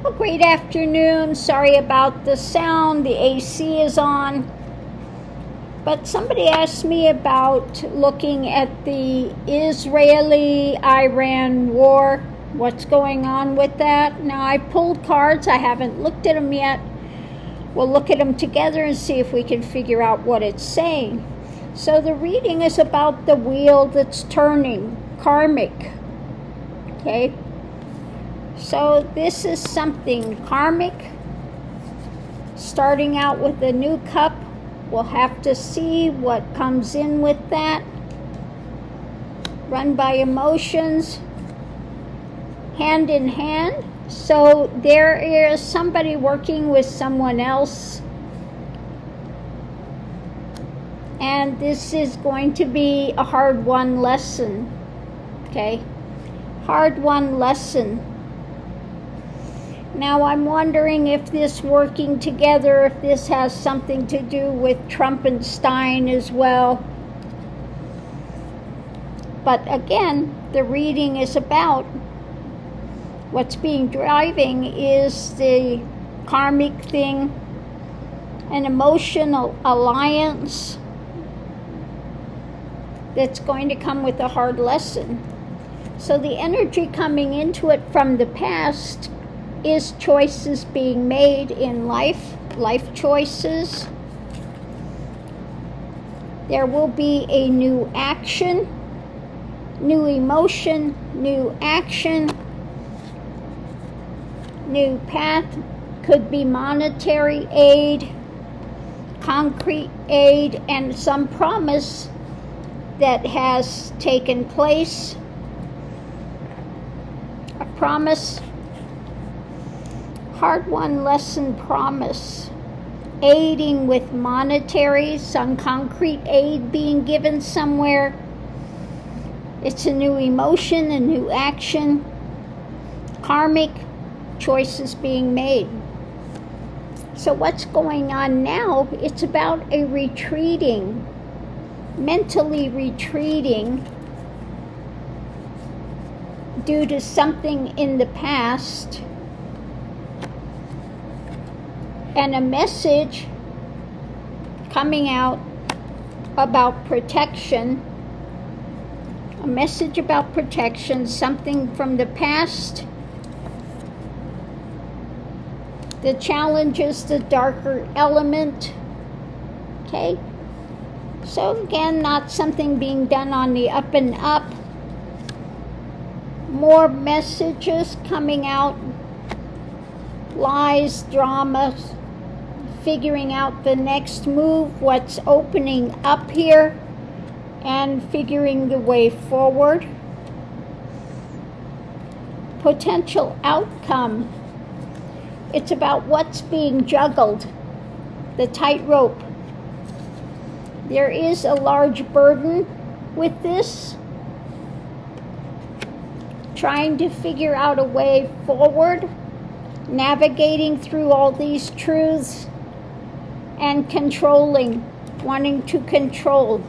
Well, great afternoon. Sorry about the sound. The AC is on. But somebody asked me about looking at the Israeli-Iran war. What's going on with that? Now, I pulled cards. I haven't looked at them yet. We'll look at them together and see if we can figure out what it's saying. So the reading is about the wheel that's turning, karmic. Okay? So this is something karmic, starting out with a new cup. We'll have to see what comes in with that. Run by emotions, hand in hand. So there is somebody working with someone else. And this is going to be a hard-won lesson. Okay? Hard-won lesson. Now I'm wondering if this working together, if this has something to do with Trump and Stein as well. But again, the reading is about what's being driving is the karmic thing, an emotional alliance that's going to come with a hard lesson. So the energy coming into it from the past is choices being made in life choices. There will be a new action, new emotion, new action, new path. Could be monetary aid, concrete aid, and some promise that has taken place. A promise, hard-won lesson promise, aiding with monetary, some concrete aid being given somewhere. It's a new emotion, a new action, karmic choices being made. So what's going on now? It's about a retreating, mentally retreating due to something in the past, and a message coming out about protection, a message about protection, something from the past, the challenges, the darker element. Okay? So again, not something being done on the up and up. More messages coming out, lies, dramas, figuring out the next move, what's opening up here, and figuring the way forward. Potential outcome. It's about what's being juggled, the tightrope. There is a large burden with this, trying to figure out a way forward, navigating through all these truths, and controlling, wanting to control.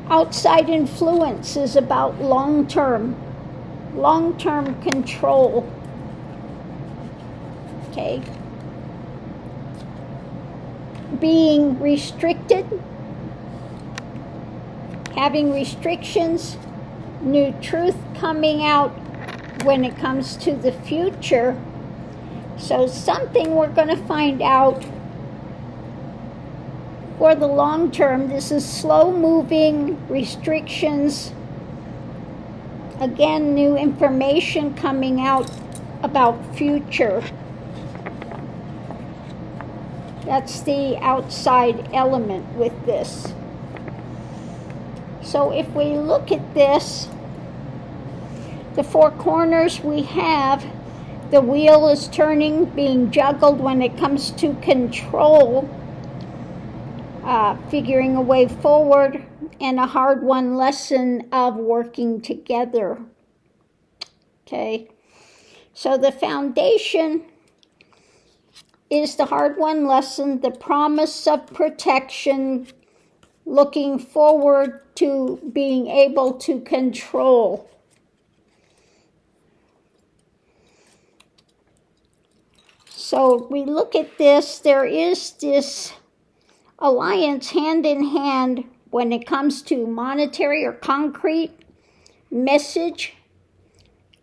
Outside influence is about long-term control. Okay. Being restricted, having restrictions, new truth coming out when it comes to the future. So something we're going to find out for the long term. This is slow moving restrictions. Again, new information coming out about future. That's the outside element with this. So if we look at this, the four corners we have, the wheel is turning, being juggled when it comes to control, figuring a way forward, and a hard-won lesson of working together. Okay, so the foundation is the hard-won lesson, the promise of protection, looking forward to being able to control. So we look at this, there is this alliance hand in hand when it comes to monetary or concrete message,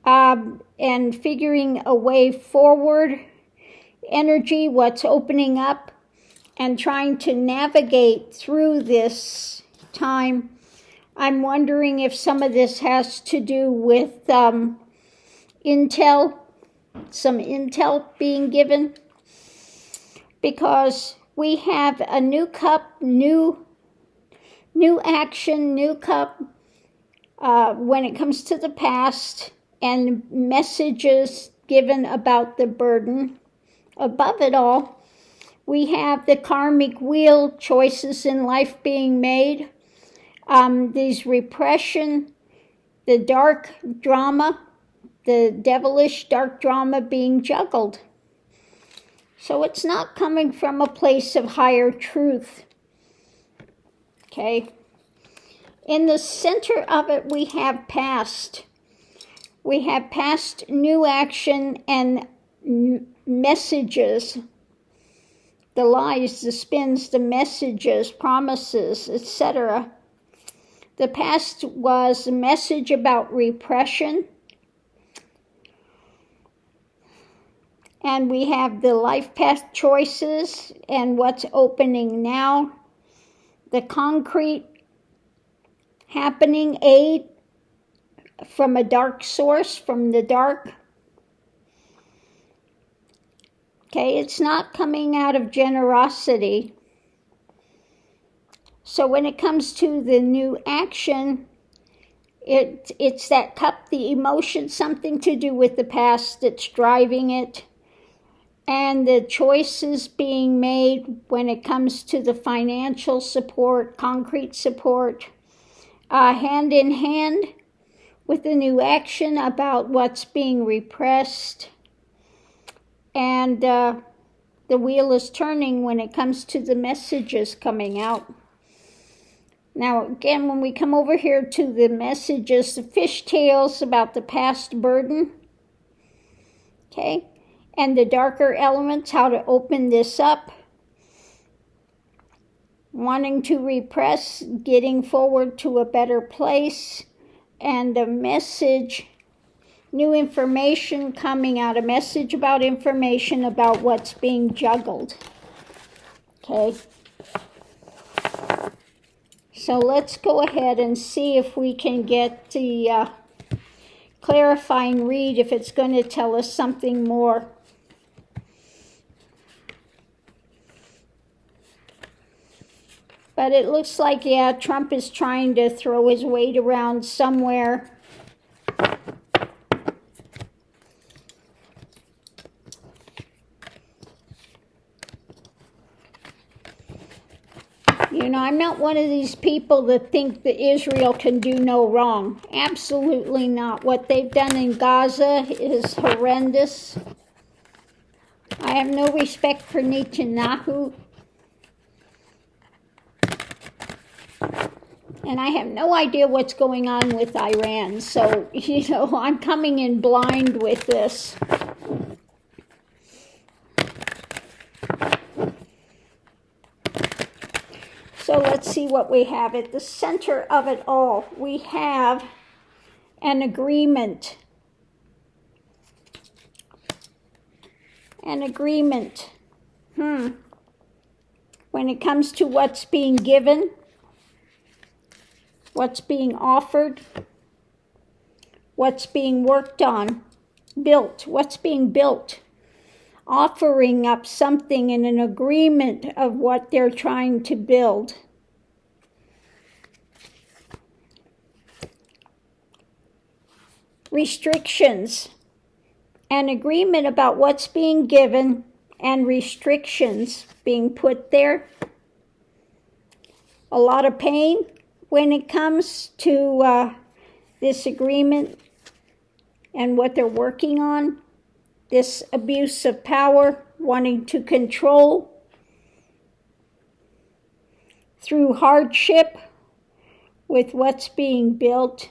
and figuring a way forward, energy, what's opening up, and trying to navigate through this time. I'm wondering if some of this has to do with intel, some intel being given, because we have a new cup, new action, new cup when it comes to the past, and messages given about the burden. Above it all, we have the karmic wheel, choices in life being made, these repression, the dark drama, the devilish dark drama being juggled. So it's not coming from a place of higher truth. Okay. In the center of it, we have past. We have past, new action, and messages. The lies, the spins, the messages, promises, etc. The past was a message about repression. And we have the life path choices and what's opening now. The concrete happening, aid from a dark source, from the dark. Okay, it's not coming out of generosity. So when it comes to the new action, it's that cup, the emotion, something to do with the past that's driving it. And the choices being made when it comes to the financial support, concrete support, hand in hand with the new action about what's being repressed. And the wheel is turning when it comes to the messages coming out. Now, again, when we come over here to the messages, the fishtails about the past burden, okay, and the darker elements, how to open this up, wanting to repress, getting forward to a better place, and a message, new information coming out, a message about information about what's being juggled. Okay. So let's go ahead and see if we can get the clarifying read, if it's going to tell us something more. But it looks like, yeah, Trump is trying to throw his weight around somewhere. You know, I'm not one of these people that think that Israel can do no wrong. Absolutely not. What they've done in Gaza is horrendous. I have no respect for Netanyahu. And I have no idea what's going on with Iran. So, you know, I'm coming in blind with this. So let's see what we have. At the center of it all, we have an agreement. An agreement. When it comes to what's being given, what's being offered, what's being worked on, built, what's being built, offering up something in an agreement of what they're trying to build. Restrictions, an agreement about what's being given and restrictions being put there. A lot of pain when it comes to this agreement and what they're working on. This abuse of power, wanting to control through hardship with what's being built,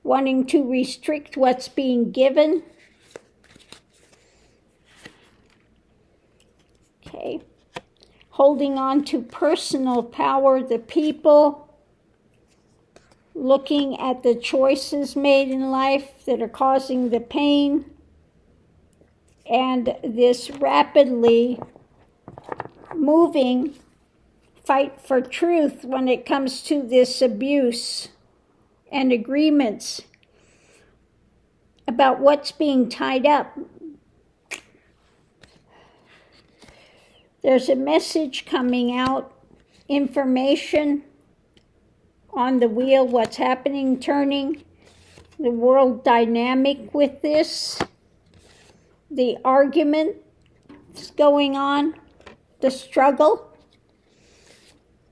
wanting to restrict what's being given. Okay. Holding on to personal power, the people, looking at the choices made in life that are causing the pain, and this rapidly moving fight for truth when it comes to this abuse and agreements about what's being tied up. There's a message coming out, information on the wheel, what's happening, turning, the world dynamic with this, the argument that's going on, the struggle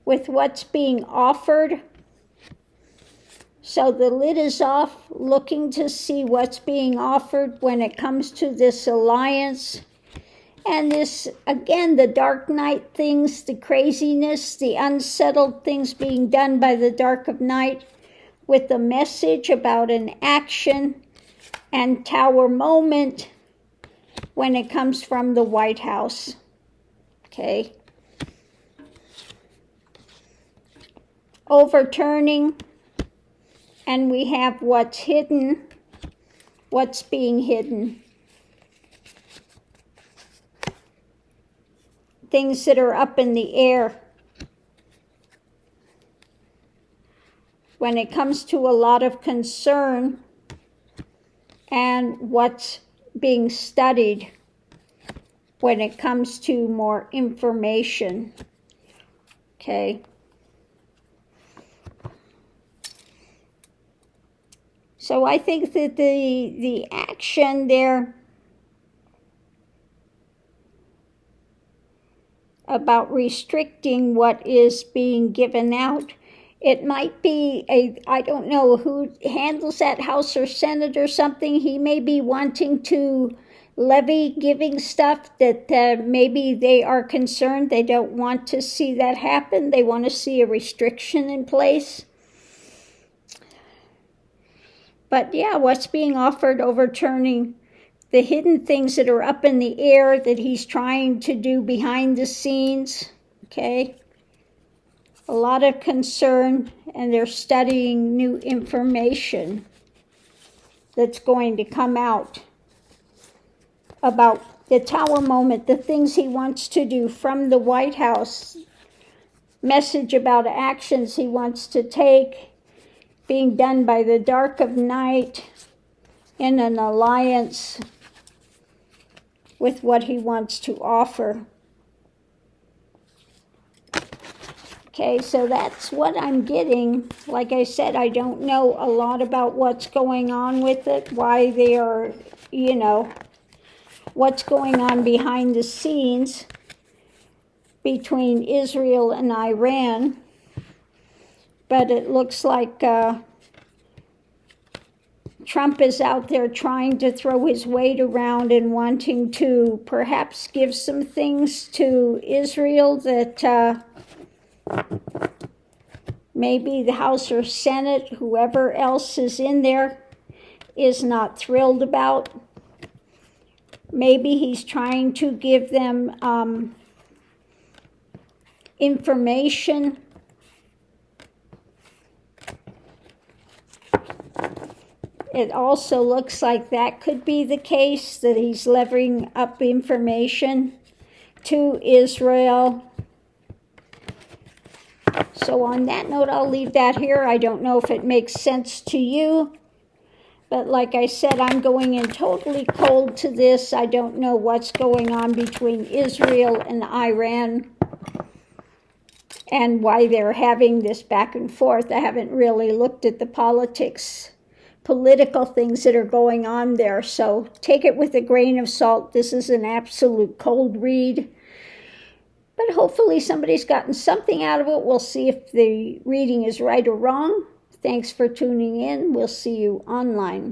with what's being offered. So the lid is off, looking to see what's being offered when it comes to this alliance. And this, again, the dark night things, the craziness, the unsettled things being done by the dark of night, with a message about an action and tower moment when it comes from the White House. Okay. Overturning, and we have what's hidden, what's being hidden. Things that are up in the air. When it comes to a lot of concern and what's being studied, when it comes to more information. Okay. So I think that the action there about restricting what is being given out, it might be I don't know who handles that, House or Senate or something. He may be wanting to levy giving stuff that maybe they are concerned. They don't want to see that happen. They want to see a restriction in place. But yeah, what's being offered, overturning the hidden things that are up in the air that he's trying to do behind the scenes, okay? A lot of concern, and they're studying new information that's going to come out about the tower moment, the things he wants to do from the White House, message about actions he wants to take, being done by the dark of night in an alliance with what he wants to offer. Okay, so that's what I'm getting. Like I said, I don't know a lot about what's going on with it, why they are, what's going on behind the scenes between Israel and Iran. But it looks like Trump is out there trying to throw his weight around and wanting to perhaps give some things to Israel that maybe the House or Senate, whoever else is in there, is not thrilled about. Maybe he's trying to give them information. It also looks like that could be the case, that he's levering up information to Israel. So on that note, I'll leave that here. I don't know if it makes sense to you. But like I said, I'm going in totally cold to this. I don't know what's going on between Israel and Iran and why they're having this back and forth. I haven't really looked at the political things that are going on there. So take it with a grain of salt. This is an absolute cold read. But hopefully somebody's gotten something out of it. We'll see if the reading is right or wrong. Thanks for tuning in. We'll see you online.